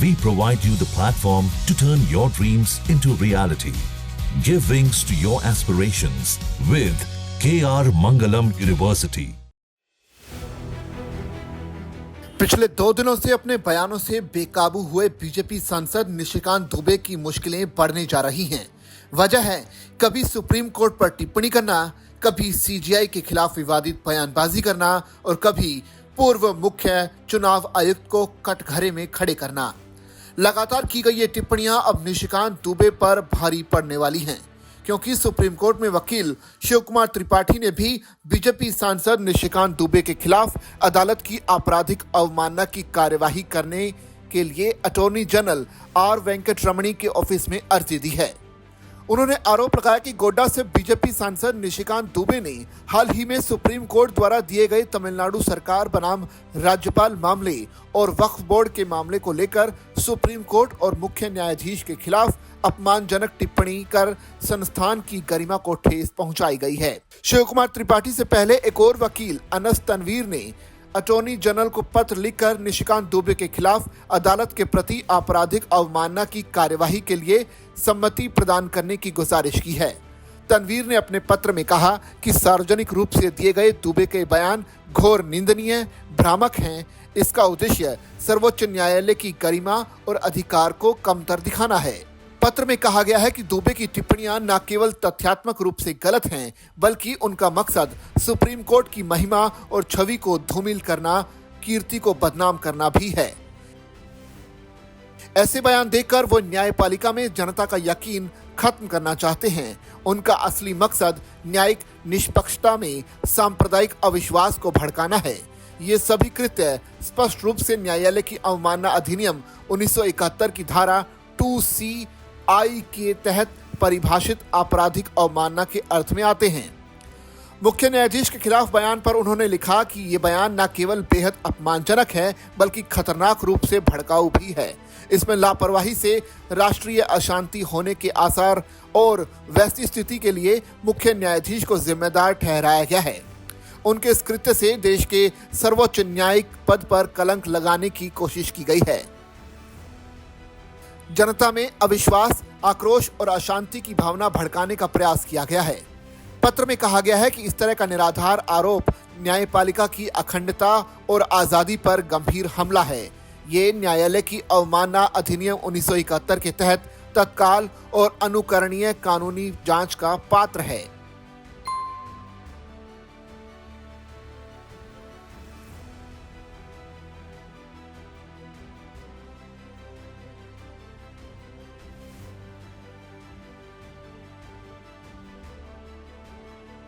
We provide you the platform to turn your dreams into reality. Give wings to your aspirations with KR Mangalam University. पिछले 2 दिनों से अपने बयानों से बेकाबू हुए बीजेपी सांसद निशिकांत दुबे की मुश्किलें बढ़ने जा रही हैं। वजह है कभी सुप्रीम कोर्ट पर टिप्पणी करना, कभी सीजीआई के खिलाफ विवादित बयानबाजी करना और कभी पूर्व मुख्य चुनाव आयुक्त को कटघरे में खड़े करना। लगातार की गई ये टिप्पणियां अब निशिकांत दुबे पर भारी पड़ने वाली हैं, क्योंकि सुप्रीम कोर्ट में वकील शिव कुमार त्रिपाठी ने भी बीजेपी सांसद निशिकांत दुबे के खिलाफ अदालत की आपराधिक अवमानना की कार्यवाही करने के लिए अटॉर्नी जनरल आर वेंकट रमणी के ऑफिस में अर्जी दी है। उन्होंने आरोप लगाया कि गोड्डा से बीजेपी सांसद निशिकांत दुबे ने हाल ही में सुप्रीम कोर्ट द्वारा दिए गए तमिलनाडु सरकार बनाम राज्यपाल मामले और वक्फ बोर्ड के मामले को लेकर सुप्रीम कोर्ट और मुख्य न्यायाधीश के खिलाफ अपमानजनक टिप्पणी कर संस्थान की गरिमा को ठेस पहुंचाई गई है। शिव कुमार त्रिपाठी से पहले एक और वकील अनस तनवीर ने अटॉर्नी जनरल को पत्र लिखकर निशिकांत दुबे के खिलाफ अदालत के प्रति आपराधिक अवमानना की कार्यवाही के लिए सम्मति प्रदान करने की गुजारिश की है। तनवीर ने अपने पत्र में कहा कि सार्वजनिक रूप से दिए गए दुबे के बयान घोर निंदनीय, भ्रामक हैं। इसका उद्देश्य सर्वोच्च न्यायालय की गरिमा और अधिकार को कमतर दिखाना है। पत्र में कहा गया है कि दुबे की टिप्पणियां न केवल तथ्यात्मक रूप से गलत हैं, बल्कि उनका मकसद सुप्रीम कोर्ट की महिमा और छवि को धूमिल करना, कीर्ति को बदनाम करना भी है। ऐसे बयान देकर वो न्यायपालिका में जनता का यकीन खत्म करना चाहते हैं। उनका असली मकसद न्यायिक निष्पक्षता में सांप्रदायिक अविश्वास को भड़काना है। ये सभी कृत्य स्पष्ट रूप से न्यायालय की अवमानना अधिनियम 1971 की धारा 2CI के तहत परिभाषित आपराधिक अवमानना के अर्थ में आते हैं। मुख्य न्यायाधीश के खिलाफ बयान पर उन्होंने लिखा कि ये बयान न केवल बेहद अपमानजनक है, बल्कि खतरनाक रूप से भड़काऊ भी है। इसमें लापरवाही से राष्ट्रीय अशांति होने के आसार और वैसी स्थिति के लिए मुख्य न्यायाधीश को जिम्मेदार ठहराया गया है। उनके इस कृत्य से देश के सर्वोच्च न्यायिक पद पर कलंक लगाने की कोशिश की गई है। जनता में अविश्वास, आक्रोश और अशांति की भावना भड़काने का प्रयास किया गया है। पत्र में कहा गया है कि इस तरह का निराधार आरोप न्यायपालिका की अखंडता और आजादी पर गंभीर हमला है। ये न्यायालय की अवमानना अधिनियम 1971 के तहत तत्काल और अनुकरणीय कानूनी जांच का पात्र है।